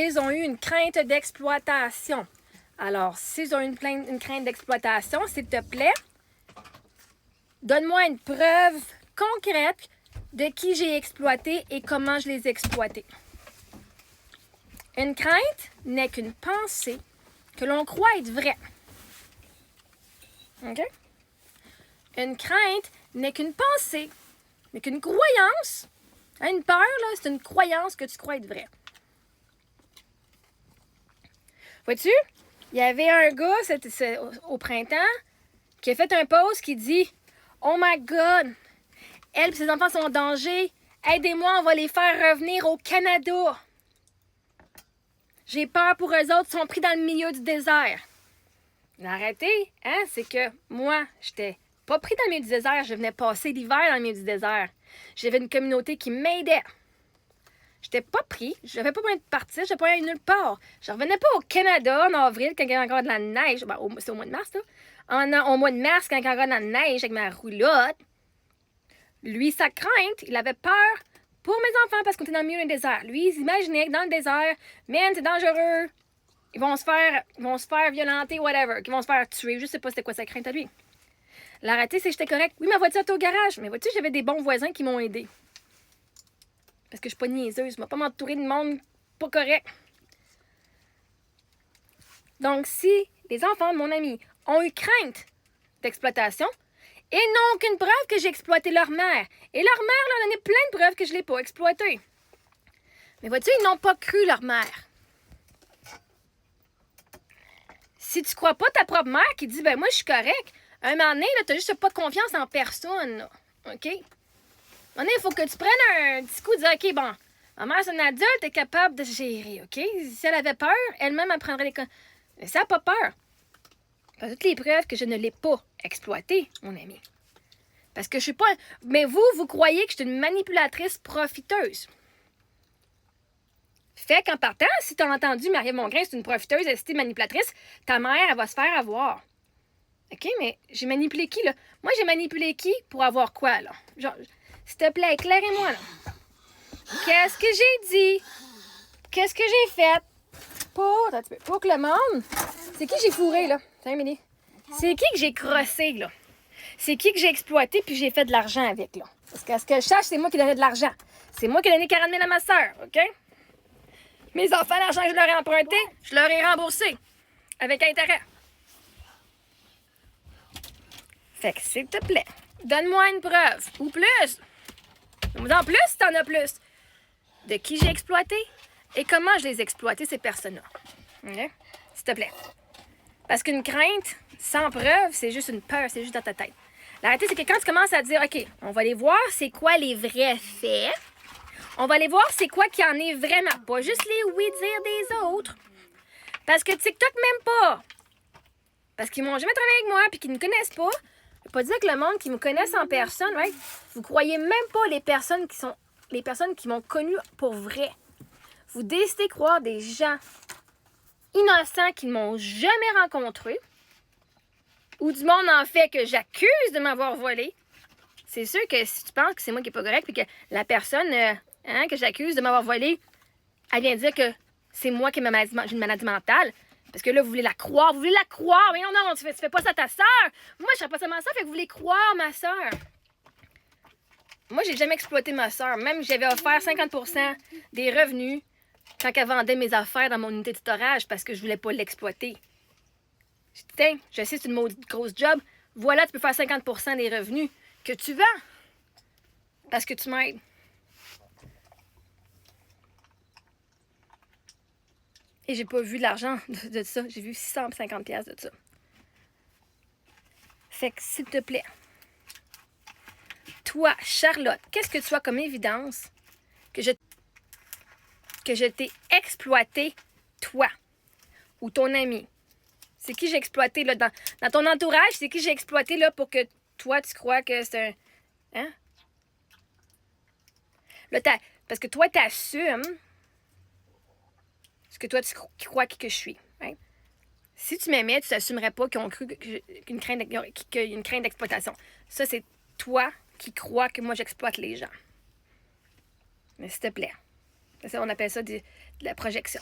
ils ont eu une crainte d'exploitation. Alors, s'ils ont eu une crainte d'exploitation, s'il te plaît, donne-moi une preuve concrète de qui j'ai exploité et comment je les ai exploités. Une crainte n'est qu'une pensée que l'on croit être vraie. OK? Une crainte n'est qu'une pensée, n'est qu'une croyance. Une peur, là, c'est une croyance que tu crois être vraie. Vois-tu? Il y avait un gars au printemps qui a fait un post qui dit « Oh my God! Elle et ses enfants sont en danger. Aidez-moi, on va les faire revenir au Canada. J'ai peur pour eux autres, ils sont pris dans le milieu du désert. » Arrêtez, hein? C'est que moi, j'étais pas pris dans le milieu du désert, je venais passer l'hiver dans le milieu du désert. J'avais une communauté qui m'aidait. J'étais pas pris, j'avais pas besoin de partir, j'avais pas aller nulle part. Je revenais pas au Canada en avril quand il y avait encore de la neige. Ben, c'est au mois de mars, là. Au mois de mars, quand il y avait encore de la neige avec ma roulotte. Lui, sa crainte, il avait peur pour mes enfants parce qu'on était dans le milieu du désert. Lui, il s'imaginait que dans le désert, man, c'est dangereux. Ils vont se faire violenter, whatever. Ils vont se faire tuer. Je sais pas c'était quoi sa crainte à lui. La réalité, c'est que j'étais correct. Oui, ma voiture était au garage. Mais vois-tu, j'avais des bons voisins qui m'ont aidé. Parce que je suis pas niaiseuse. Je ne vais pas m'entourer de monde pas correct. Donc, si les enfants de mon ami ont eu crainte d'exploitation, ils n'ont aucune preuve que j'ai exploité leur mère. Et leur mère leur a donné plein de preuves que je ne l'ai pas exploitée. Mais vois-tu, ils n'ont pas cru leur mère. Si tu crois pas ta propre mère qui dit « Ben moi, je suis correct », un moment donné, tu n'as juste pas de confiance en personne. Là. OK? Un moment donné, il faut que tu prennes un petit coup de dire « OK, bon, ma mère, c'est une adulte, elle est capable de gérer. OK? Si elle avait peur, elle-même, elle prendrait les... Mais ça n'a pas peur. Parce que toutes les preuves que je ne l'ai pas exploitée, mon ami. Parce que je suis pas... Mais vous croyez que je suis une manipulatrice profiteuse. Fait qu'en partant, si tu as entendu Marie-Ève Mongrain, c'est une profiteuse, elle est manipulatrice, ta mère, elle va se faire avoir. OK, mais j'ai manipulé qui, là? Moi, j'ai manipulé qui pour avoir quoi, là? Genre, s'il te plaît, éclairez-moi, là. Qu'est-ce que j'ai dit? Qu'est-ce que j'ai fait? Pour que le monde... C'est qui j'ai fourré, là? Tiens, Émilie. C'est qui que j'ai crossé, là? C'est qui que j'ai exploité puis j'ai fait de l'argent avec, là? Parce que ce que je sache, c'est moi qui donnais de l'argent. C'est moi qui ai donné 40 000 à ma soeur, OK? Mes enfants, l'argent que je leur ai emprunté, je leur ai remboursé. Avec intérêt. Fait que, s'il te plaît, donne-moi une preuve. Ou plus. Donne-moi en plus si t'en as plus. De qui j'ai exploité et comment je les ai exploités, ces personnes-là. OK? S'il te plaît. Parce qu'une crainte, sans preuve, c'est juste une peur, c'est juste dans ta tête. La réalité, c'est que quand tu commences à dire, OK, on va aller voir c'est quoi les vrais faits. On va aller voir c'est quoi qui en est vraiment. Pas juste les oui-dire des autres. Parce que TikTok m'aime pas. Parce qu'ils m'ont jamais travaillé avec moi puis qu'ils ne me connaissent pas. Je veux pas dire que le monde qui me connaissent en personne, right? Vous croyez même pas les personnes qui m'ont connu pour vrai. Vous décidez de croire des gens innocents qui ne m'ont jamais rencontré. Ou du monde en fait que j'accuse de m'avoir volé. C'est sûr que si tu penses que c'est moi qui n'est pas correct puis que la personne que j'accuse de m'avoir volé, elle vient dire que c'est moi qui ai une maladie mentale. Parce que là, vous voulez la croire. Vous voulez la croire. Mais non, tu fais pas ça à ta soeur. Moi, je ne fais pas ça à ma soeur, fait que vous voulez croire ma soeur. Moi, j'ai jamais exploité ma soeur. Même j'avais offert 50% des revenus quand elle vendait mes affaires dans mon unité de storage parce que je voulais pas l'exploiter. Je dis, tiens, je sais, c'est une maudite grosse job. Voilà, tu peux faire 50% des revenus que tu vends. Parce que tu m'aides. Et j'ai pas vu de l'argent de ça. J'ai vu 650$ de ça. Fait que, s'il te plaît, toi, Charlotte, qu'est-ce que tu as comme évidence que je t'ai exploité, toi, ou ton ami? C'est qui j'ai exploité, là, dans ton entourage, c'est qui j'ai exploité, là, pour que toi, tu crois que c'est un... Hein? Là, parce que toi, t'assumes ce que toi, tu crois que je suis. Hein? Si tu m'aimais, tu t'assumerais pas qu'ils ont cru qu'il y a une crainte d'exploitation. Ça, c'est toi qui crois que moi, j'exploite les gens. Mais s'il te plaît. On appelle ça de la projection.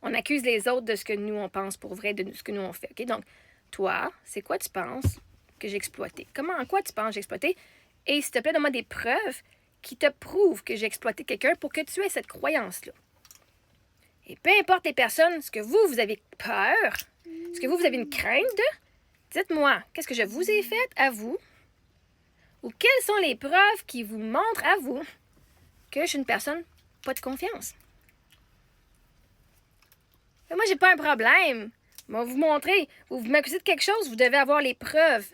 On accuse les autres de ce que nous, on pense pour vrai, de ce que nous, on fait. OK? Donc, toi, c'est quoi tu penses que j'ai exploité? En quoi tu penses que j'ai exploité? Et s'il te plaît, donne-moi des preuves qui te prouvent que j'ai exploité quelqu'un pour que tu aies cette croyance-là. Et peu importe les personnes, ce que vous avez peur, ce que vous avez une crainte de, dites-moi, qu'est-ce que je vous ai fait à vous? Ou quelles sont les preuves qui vous montrent à vous que je suis une personne pas de confiance? Mais moi, j'ai pas un problème. Moi, vous montrer, vous m'accusez de quelque chose, vous devez avoir les preuves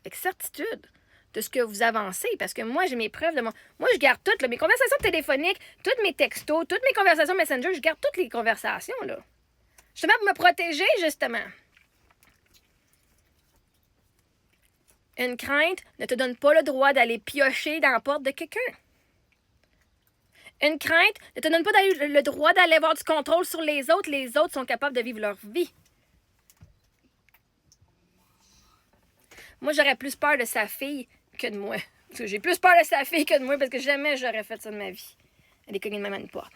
avec certitude de ce que vous avancez. Parce que moi, j'ai mes preuves de mon... Moi, je garde toutes, là, mes conversations téléphoniques, toutes mes textos, toutes mes conversations Messenger, je garde toutes les conversations, là. Justement pour me protéger, justement. Une crainte ne te donne pas le droit d'aller piocher dans la porte de quelqu'un. Une crainte ne te donne pas le droit d'aller avoir du contrôle sur les autres. Les autres sont capables de vivre leur vie. Moi, j'aurais plus peur de sa fille que de moi. Parce que j'ai plus peur de sa fille que de moi parce que jamais j'aurais fait ça de ma vie. Elle est cognée de même à une porte.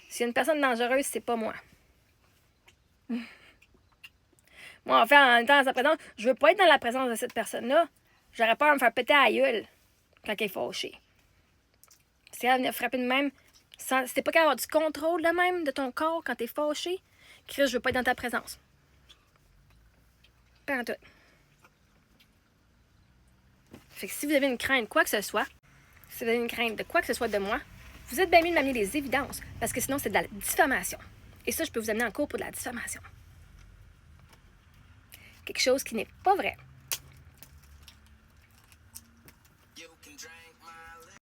S'il y a une personne dangereuse, c'est pas moi. Moi, en fait, en étant dans sa présence, je veux pas être dans la présence de cette personne-là. J'aurais peur de me faire péter à la gueule quand elle est fâchée. Si elle venait frapper de même, si t'es pas capable d'avoir du contrôle de même de ton corps quand t'es fâché, Chris, je veux pas être dans ta présence. Pas en tout. Fait que si vous avez une crainte quoi que ce soit, si vous avez une crainte de quoi que ce soit de moi, vous êtes bien mieux de m'amener des évidences, parce que sinon c'est de la diffamation. Et ça, je peux vous amener en cours pour de la diffamation. Quelque chose qui n'est pas vrai.